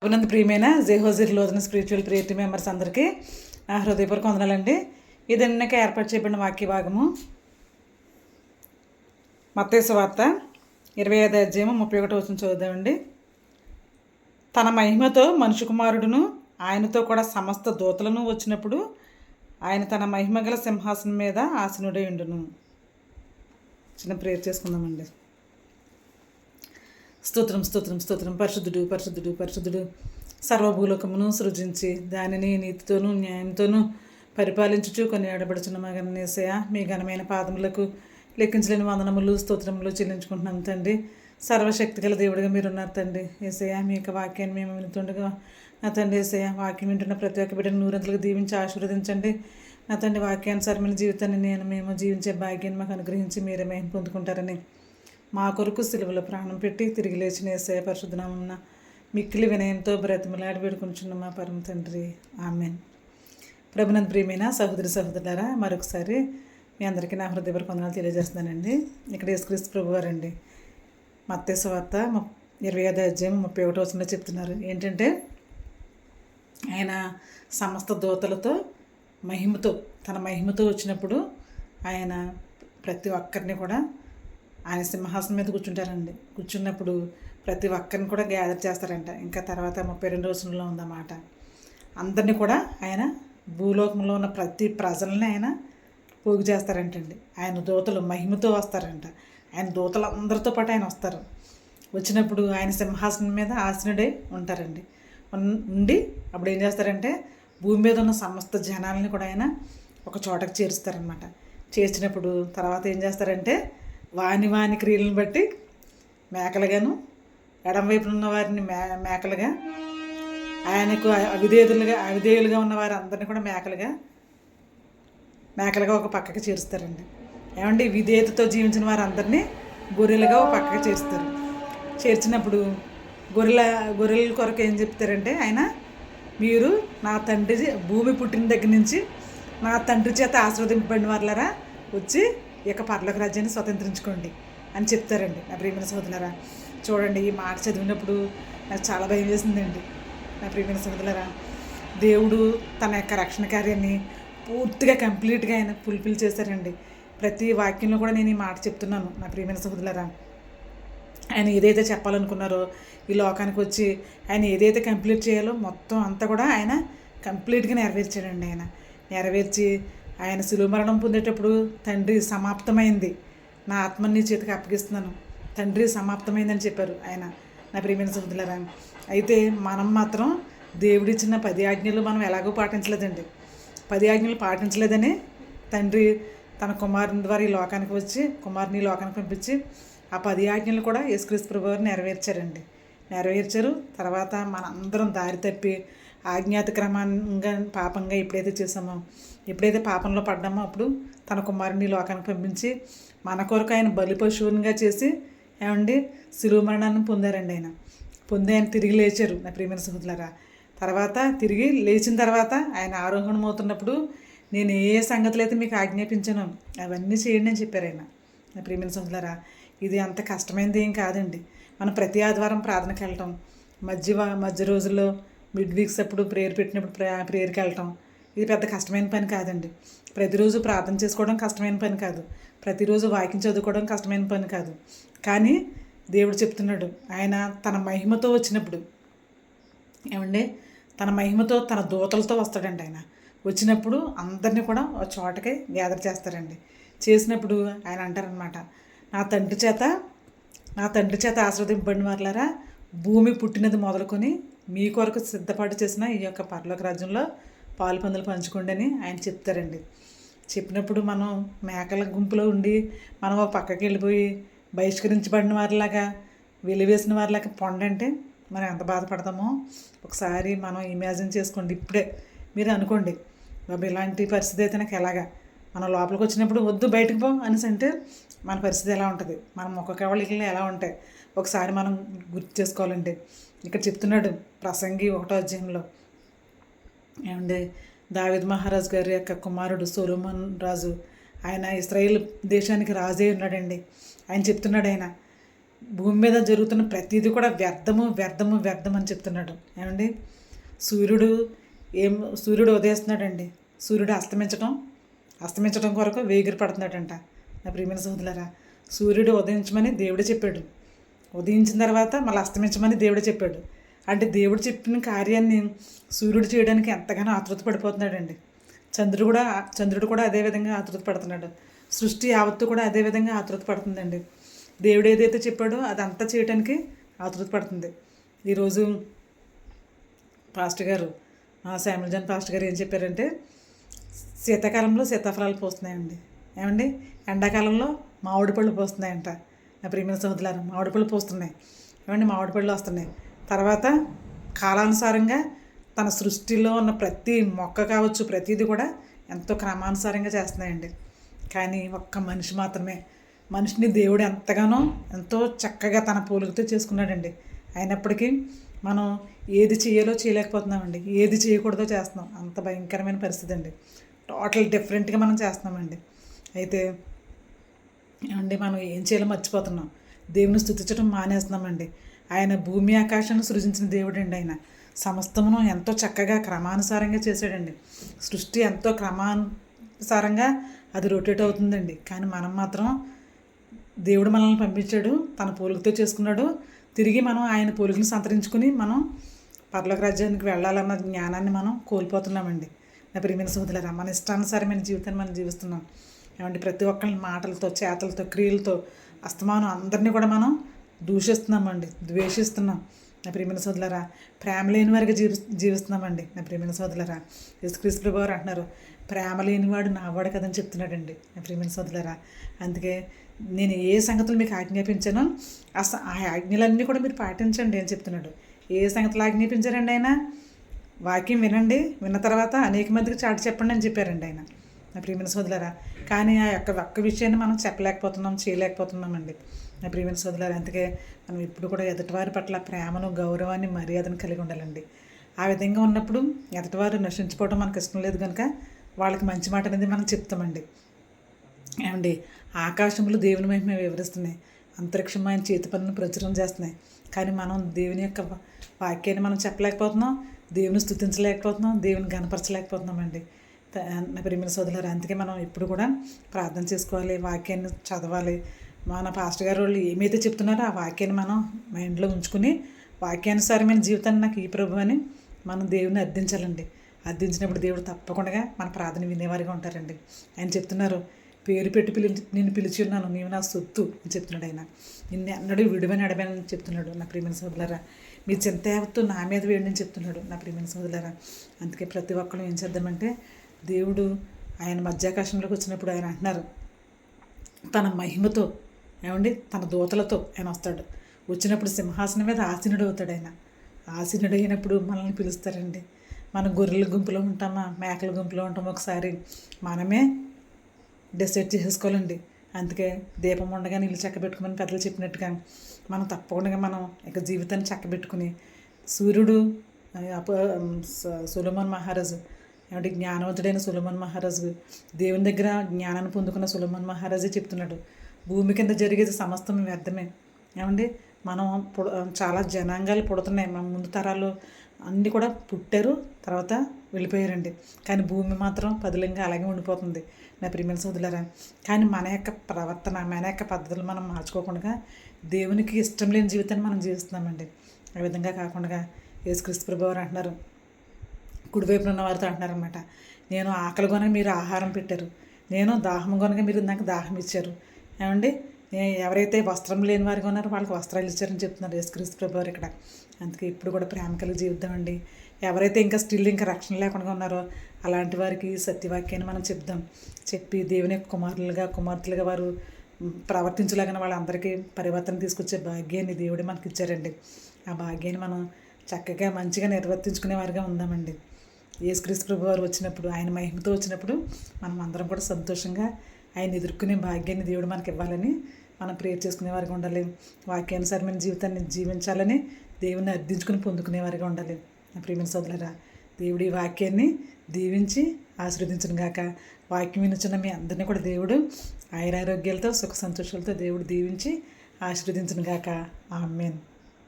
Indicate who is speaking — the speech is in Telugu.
Speaker 1: అభినంద్ ప్రియమైన జేహోజిర్ లోదన స్పిరిచువల్ ప్రియేటివ్ మెంబర్స్ అందరికీ నా హృదయపూర్వక వందనాలండి. ఇది నిన్నక ఏర్పాటు చేయబడిన వాక్య భాగము మత్తయి సువార్త 25వ అధ్యాయము 31వ వచనం చదువుదామండి. తన మహిమతో మనుష్య కుమారుడును ఆయనతో కూడా సమస్త దూతలను వచ్చినప్పుడు ఆయన తన మహిమగల సింహాసనం మీద ఆసీనుడై ఉండును. చిన్న ప్రేయర్ చేసుకుందామండి. స్తోత్రం స్తోత్రం స్తోత్రం. పరిశుద్ధుడు పరిశుద్ధుడు పరిశుద్ధుడు సర్వభూలోకమును సృజించి దానిని నీతితోనూ న్యాయంతోనూ పరిపాలించుచు కొన్ని ఆడబడుచున్న మా ఘననేసయ మీ ఘనమైన పాదములకు లెక్కించలేని వందనములు స్తోత్రములు చెల్లించుకుంటున్నాం తండ్రి. సర్వశక్తి గల దేవుడిగా మీరున్నారు తండ్రి. ఏసయ్య మీ యొక్క వాక్యాన్ని మేము వింటుండగా నా తండ్రి ఏసయ్య వాక్యం వింటున్న ప్రతి ఒక్క బిడ్డను నూరంతలకు దీవించి ఆశీర్వదించండి. నా తండ్రి వాక్యానుసారమైన జీవితాన్ని మేము జీవించే భాగ్యాన్ని మాకు అనుగ్రహించి మీరే మేము పొందుకుంటారని మా కొరకు సిలువలో ప్రాణం పెట్టి తిరిగి లేచిన యేసయ్య పరిశుద్ధనామమున మిక్కిలి వినయంతో బ్రతిమలాడి వేడుకుంటున్న మా పరమ తండ్రి, ఆమేన్. ప్రభునందు ప్రియమైన సహోదరి సహోదరులారా, మరొకసారి మీ అందరికీ నా హృదయపూర్వక వందనాలు తెలియజేస్తున్నానండి. ఇక్కడ యేసుక్రీస్తు ప్రభువారండి మత్తయి సువార్త 25వ అధ్యాయం 31వ వచనంలో చెప్తున్నారు ఏంటంటే, ఆయన సమస్త దూతలతో మహిమతో తన మహిమతో వచ్చినప్పుడు ఆయన ప్రతి ఒక్కరిని కూడా ఆయన సింహాసనం మీద కూర్చుంటారండి. కూర్చున్నప్పుడు ప్రతి ఒక్కరిని కూడా గ్యాదర్ చేస్తారంట. ఇంకా తర్వాత 32వ వచనంలో ఉందన్నమాట. అందరినీ కూడా ఆయన భూలోకంలో ఉన్న ప్రతి ప్రజల్ని ఆయన పోగు చేస్తారంటండి. ఆయన దూతలు మహిమతో వస్తారంట. ఆయన దూతలు అందరితో పాటు ఆయన వస్తారు. వచ్చినప్పుడు ఆయన సింహాసనం మీద ఆసీనుడై ఉంటారండి. ఉండి అప్పుడు ఏం చేస్తారంటే భూమి మీద ఉన్న సమస్త జనాలని కూడా ఆయన ఒక చోటకు చేరుస్తారనమాట. చేర్చినప్పుడు తర్వాత ఏం చేస్తారంటే వాని క్రియలను బట్టి మేకలుగాను ఎడం వైపున ఉన్న వారిని మేకలుగా, ఆయనకు అవిధేయులుగా ఉన్న వారి అందరినీ కూడా మేకలుగా ఒక పక్కకి చేరుస్తారండి. ఏమండి, విధేయతతో జీవించిన వారందరినీ గొర్రెలుగా ఒక పక్కకి చేరుస్తారు. చేర్చినప్పుడు గొర్రెల కొరకు ఏం చెప్తారంటే ఆయన, మీరు నా తండ్రి భూమి పుట్టిన దగ్గర నుంచి నా తండ్రి చేత ఆశీర్వదింపబడిన వాళ్ళరా వచ్చి ఈ యొక్క పరలోక రాజ్యాన్ని స్వతంత్రించుకోండి అని చెప్తారండి. నా ప్రియమైన సోదరులారా, చూడండి, ఈ మాట చదివినప్పుడు నాకు చాలా భయం వేసిందండి. నా ప్రియమైన సోదరులారా, దేవుడు తన యొక్క రక్షణ కార్యాన్ని పూర్తిగా కంప్లీట్గా ఆయన ఫుల్ఫిల్ చేశారండి. ప్రతి వాక్యంలో కూడా నేను ఈ మాట చెప్తున్నాను. నా ప్రియమైన సోదరులారా, ఆయన ఏదైతే చెప్పాలనుకున్నారో ఈ లోకానికి వచ్చి ఆయన ఏదైతే కంప్లీట్ చేయాలో మొత్తం అంతా కూడా ఆయన కంప్లీట్గా నెరవేర్చాడండి. ఆయన నెరవేర్చి ఆయన శిలువ మరణం పొందేటప్పుడు తండ్రి సమాప్తమైంది, నా ఆత్మని నీ చేతికి అప్పగిస్తున్నాను, తండ్రి సమాప్తమైందని చెప్పారు ఆయన. నా ప్రియమైన సోదరులారా, అయితే మనం మాత్రం దేవుడిచ్చిన 10 ఆజ్ఞలు మనం ఎలాగో పాటించలేదండి. 10 ఆజ్ఞలు పాటించలేదని తండ్రి తన కుమారుని ద్వారా ఈ లోకానికి వచ్చి కుమారుని ఈ లోకానికి పంపించి ఆ 10 ఆజ్ఞలు కూడా యేసుక్రీస్తు ప్రభువారు నెరవేర్చారు. తర్వాత మనందరం దారి తప్పి ఆజ్ఞాతిక్రమంగా పాపంగా ఎప్పుడైతే చేసామో, ఎప్పుడైతే పాపంలో పడ్డామో అప్పుడు తన కుమారుని లోకానికి పంపించి మన కొరకు ఆయన బలి పశువునిగా చేసి ఏమండి శిలువ మరణాన్ని పొందారండి. ఆయన తిరిగి లేచారు. నా ప్రియమైన సహోదరులారా, తర్వాత తిరిగి లేచిన తర్వాత ఆయన ఆరోహణం అవుతున్నప్పుడు నేను ఏ సంగతులు అయితే మీకు ఆజ్ఞాపించానో అవన్నీ చేయండి అని చెప్పారు ఆయన. నా ప్రియమైన సహోదరులారా, ఇది అంత కష్టమైనది ఏం కాదండి. మనం ప్రతి ఆదివారం ప్రార్థనకి వెళ్ళటం, మధ్య రోజుల్లో మిడ్ వీక్స్ అప్పుడు ప్రేయర్ పెట్టినప్పుడు ప్రేయర్కి వెళ్ళటం, ఇది పెద్ద కష్టమైన పని కాదండి. ప్రతిరోజు ప్రార్థన చేసుకోవడం కష్టమైన పని కాదు. ప్రతిరోజు వాక్యం చదువుకోవడం కష్టమైన పని కాదు. కానీ దేవుడు చెప్తున్నాడు, ఆయన తన మహిమతో వచ్చినప్పుడు ఏమండి తన మహిమతో తన దూతలతో వస్తాడండి. ఆయన వచ్చినప్పుడు అందరినీ కూడా ఒక చోటకి గ్యాదర్ చేస్తారండి. చేసినప్పుడు ఆయన అంటారనమాట, నా తండ్రి చేత ఆశీర్వదింపబడిన వారులారా, భూమి పుట్టినది మొదలుకొని మీ కొరకు సిద్ధపాటు చేసిన ఈ యొక్క పరలోక రాజ్యంలో పాలు పందులు పంచుకోండి అని ఆయన చెప్తారండి. చెప్పినప్పుడు మనం మేకల గుంపులో ఉండి మనం ఒక పక్కకి వెళ్ళిపోయి బహిష్కరించబడిన వారిలాగా వెలివేసిన వారిలాగా పొండంటే మనం ఎంత బాధపడతామో ఒకసారి మనం ఇమాజిన్ చేసుకోండి. ఇప్పుడే మీరు అనుకోండి, బాబు ఇలాంటి పరిస్థితి అయితే నాకు ఎలాగా, మనం లోపలికి వచ్చినప్పుడు వద్దు బయటకు పో అనేసి అంటే మన పరిస్థితి ఎలా ఉంటుంది, మన ముఖ కవళికలు ఎలా ఉంటాయి ఒకసారి మనం గుర్తు చేసుకోవాలండి. ఇక్కడ చెప్తున్నాడు ప్రసంగి 1వ అధ్యాయంలో, ఏమండి దావీదు మహారాజు గారి యొక్క కుమారుడు సొలొమోను రాజు, ఆయన ఇశ్రాయేల్ దేశానికి రాజే ఉన్నాడండి. ఆయన చెప్తున్నాడు, ఆయన భూమి మీద జరుగుతున్న ప్రతిదీ కూడా వ్యర్థము వ్యర్థము వ్యర్థం అని చెప్తున్నాడు. ఏమండి, సూర్యుడు సూర్యుడు ఉదయిస్తున్నాడండి, సూర్యుడు అస్తమించడం కొరకు వేగిరి పడుతున్నాడంట. నా ప్రియమైన సోదరులారా, సూర్యుడు ఉదయించమని దేవుడే చెప్పాడు, ఉదయించిన తర్వాత మళ్ళీ అస్తమించమని దేవుడే చెప్పాడు. అంటే దేవుడు చెప్పిన కార్యాన్ని సూర్యుడు చేయడానికి ఎంతగానో ఆతృత పడిపోతున్నాడండి. చంద్రుడు కూడా అదేవిధంగా ఆతృత పడుతున్నాడు. సృష్టి యావత్తు కూడా అదేవిధంగా ఆతృత పడుతుందండి. దేవుడు ఏదైతే చెప్పాడో అదంతా చేయడానికి ఆతృత పడుతుంది. ఈరోజు పాస్టర్ గారు, శామ్యూల్ జాన్ పాస్టర్ గారు ఏం చెప్పారంటే, శీతాకాలంలో సీతాఫలాలు పోస్తున్నాయండి. ఏమండి, ఎండాకాలంలో మామిడి పళ్ళు పోస్తున్నాయంట. నా ప్రియమైన సోదరులారా, మామిడి పళ్ళు పోస్తున్నాయి. ఏమండి, మామిడి పళ్ళు వస్తున్నాయి. తర్వాత కాలానుసారంగా తన సృష్టిలో ఉన్న ప్రతి మొక్క కావచ్చు, ప్రతిదీ కూడా ఎంతో క్రమానుసారంగా చేస్తున్నాయండి. కానీ ఒక్క మనిషి మాత్రమే, మనిషిని దేవుడు ఎంతో చక్కగా తన పోలికతో చేసుకున్నాడండి. అయినప్పటికీ మనం ఏది చేయాలో చేయలేకపోతున్నామండి, ఏది చేయకూడదో చేస్తున్నాం. అంత భయంకరమైన పరిస్థితి అండి. టోటల్ డిఫరెంట్గా మనం చేస్తున్నామండి. అయితే ఏమండి, మనం ఏం చేయాలో మర్చిపోతున్నాం, దేవుని స్తుతించడం మానేస్తున్నామండి. ఆయన భూమి ఆకాశాన్ని సృజించిన దేవుడు అండి. ఆయన సమస్తమును ఎంతో చక్కగా క్రమానుసారంగా చేశాడండి. సృష్టి ఎంతో క్రమానుసారంగా అది రొటేట్ అవుతుందండి. కానీ మనం మాత్రం, దేవుడు మనల్ని పంపించాడు, తన పోలికతో చేసుకున్నాడు. తిరిగి మనం ఆయన పోలికను సంతరించుకుని మనం పరలోక రాజ్యానికి వెళ్ళాలన్న జ్ఞానాన్ని మనం కోల్పోతున్నామండి. నా ప్రియమైన సోదరులారా, మన ఇష్టానుసారమైన జీవితాన్ని మనం జీవిస్తున్నాం. ఏమంటే, ప్రతి ఒక్కరి మాటలతో, చేతలతో, క్రియలతో అస్తమానం అందరినీ కూడా మనం దూషిస్తున్నామండి, ద్వేషిస్తున్నాం. నా ప్రియమైన సోదరులారా, ప్రేమ లేని వారికి జీవిస్తున్నామండి. నా ప్రియమైన సోదరులారా, యేసుక్రీస్తు ప్రభువు వారు అంటున్నారు, ప్రేమ లేనివాడు నావాడు కదని చెప్తున్నాడండి. నా ప్రియమైన సోదరులారా, అందుకే నేను ఏ సంగతులు మీకు ఆజ్ఞాపించానో ఆ ఆజ్ఞలన్నీ కూడా మీరు పాటించండి అని చెప్తున్నాడు. ఏ సంగతులు ఆజ్ఞాపించారండి ఆయన? వాక్యం వినండి, విన్న తర్వాత అనేక మందికి చాటి చెప్పండి అని చెప్పారండి ఆయన. నా ప్రియమైన సోదరులారా, కానీ ఆ ఒక్క విషయాన్ని మనం చెప్పలేకపోతున్నాం, చేయలేకపోతున్నామండి. నా ప్రియమైన సోదరులారా, అందుకే మనం ఇప్పుడు కూడా ఎదుటివారి పట్ల ప్రేమను, గౌరవాన్ని, మర్యాదను కలిగి ఉండాలండి. ఆ విధంగా ఉన్నప్పుడు ఎదుటివారు నశించుకోవడం మనకు ఇష్టం లేదు కనుక వాళ్ళకి మంచి మాట అనేది మనం చెప్తామండి. ఏమండి, ఆకాశములు దేవుని మహిమ వివరిస్తున్నాయి, అంతరిక్షం ఆయన చేతి పనులను ప్రచురం చేస్తున్నాయి. కానీ మనం దేవుని యొక్క వాక్యాన్ని మనం చెప్పలేకపోతున్నాం, దేవుని స్తుతించలేకపోతున్నాం, దేవుని గణపరచలేకపోతున్నామండి. నా ప్రియమైన సోదరులారా, అందుకే మనం ఎప్పుడు కూడా ప్రార్థన చేసుకోవాలి, వాక్యాన్ని చదవాలి. మన పాస్టర్ గారు వాళ్ళు ఏమైతే చెప్తున్నారో ఆ వాక్యాన్ని మనం మైండ్లో ఉంచుకుని వాక్యానుసారమైన జీవితాన్ని నాకు ఈ ప్రభు అని మనం దేవుని అర్థించాలండి. అర్థించినప్పుడు దేవుడు తప్పకుండా మన ప్రార్థన వినేవారిగా ఉంటారండి. ఆయన చెప్తున్నారు, పేరు పెట్టి నిన్ను పిలిచి ఉన్నాను, నీవు నా సొత్తు అని చెప్తున్నాడు ఆయన. నిన్ను అన్నడు విడువని అడమని చెప్తున్నాడు. నా ప్రియమైన సోదరులారా, మీ చింత యావత్తు నా మీద వేయండి అని చెప్తున్నాడు. నా ప్రియమైన సోదరులారా, అందుకే ప్రతి ఒక్కరు ఏం చేద్దామంటే, దేవుడు ఆయన మధ్యాకాశంలోకి వచ్చినప్పుడు ఆయన అంటున్నారు, తన మహిమతో, ఏమండి, తన దూతలతో ఆయన వస్తాడు. వచ్చినప్పుడు సింహాసనం మీద ఆసీనుడు అవుతాడు ఆయన. ఆసీనుడు అయినప్పుడు మనల్ని పిలుస్తారండి. మన గొర్రెల గుంపులో ఉంటామా, మేకల గుంపులో ఉంటామా, ఒకసారి మనమే డిసైడ్ చేసుకోవాలండి. అందుకే దీపం ఉండగా నీళ్ళు చక్కబెట్టుకుని పెద్దలు చెప్పినట్టుగా మనం తప్పకుండా మనం ఇక జీవితాన్ని చక్కబెట్టుకుని, సూర్యుడు సొలొమోన్ మహారాజు, ఏమంటే జ్ఞానవంతుడైన సొలొమోన్ మహారాజు, దేవుని దగ్గర జ్ఞానాన్ని పొందుకున్న సొలొమోన్ మహారాజే చెప్తున్నాడు, భూమి కింద జరిగేది సమస్తం వ్యర్థమే. ఏమండి, మనం చాలా జనాంగాలు పుడుతున్నాయి, మన ముందు తరాలు అన్నీ కూడా పుట్టారు, తర్వాత వెళ్ళిపోయారండి. కానీ భూమి మాత్రం పదిలంగా అలాగే ఉండిపోతుంది. నా ప్రియమైన సోదరులారా, కానీ మన యొక్క ప్రవర్తన, మన యొక్క పద్ధతులు మనం మార్చుకోకుండా దేవునికి ఇష్టం లేని జీవితాన్ని మనం జీవిస్తున్నామండి. ఆ విధంగా కాకుండా యేసుక్రీస్తు ప్రభువు వారు అంటున్నారు, కుడివైపున ఉన్న వారితో అంటున్నారనమాట, నేను ఆకలి కొనక మీరు ఆహారం పెట్టారు, నేను దాహం కొనక మీరు నాకు దాహం ఇచ్చారు. ఏమండి, ఎవరైతే వస్త్రం లేని వారిగా ఉన్నారో వాళ్ళకి వస్త్రాలు ఇచ్చారని చెప్తున్నారు యేసుక్రీస్తు ప్రభువు వారు ఇక్కడ. అందుకే ఇప్పుడు కూడా ప్రేమ కలిగి జీవిద్దామండి. ఎవరైతే ఇంకా రక్షణ లేకుండా ఉన్నారో అలాంటి వారికి సత్యవాక్యాన్ని మనం చెప్దాం. చెప్పి దేవుని యొక్క కుమార్తెలుగా వారు ప్రవర్తించలేగానే వాళ్ళందరికీ పరివర్తన తీసుకొచ్చే భాగ్యాన్ని దేవుడే మనకి ఇచ్చారండి. ఆ భాగ్యాన్ని మనం చక్కగా మంచిగా నిర్వర్తించుకునే వారిగా ఉందామండి. యేసుక్రీస్తు ప్రభువు వారు వచ్చినప్పుడు, ఆయన మహిమతో వచ్చినప్పుడు మనం అందరం కూడా సంతోషంగా ఆయన ఎదుర్కొనే భాగ్యాన్ని దేవుడు మనకి ఇవ్వాలని మనం ప్రేయర్ చేసుకునే వారిగా ఉండాలి. వాక్యానుసారమైన జీవితాన్ని జీవించాలని దేవుని అర్థించుకుని పొందుకునేవారిగా ఉండాలి. నా ప్రియమైన సోదరులారా, దేవుడి వాక్యాన్ని దీవించి ఆశీర్వదించును గాక. వాక్యం వినుచున్న మీ అందరినీ కూడా దేవుడు ఆయురారోగ్యాలతో, సుఖ సంతోషాలతో దేవుడు దీవించి ఆశీర్వదించును గాక. ఆమేన్.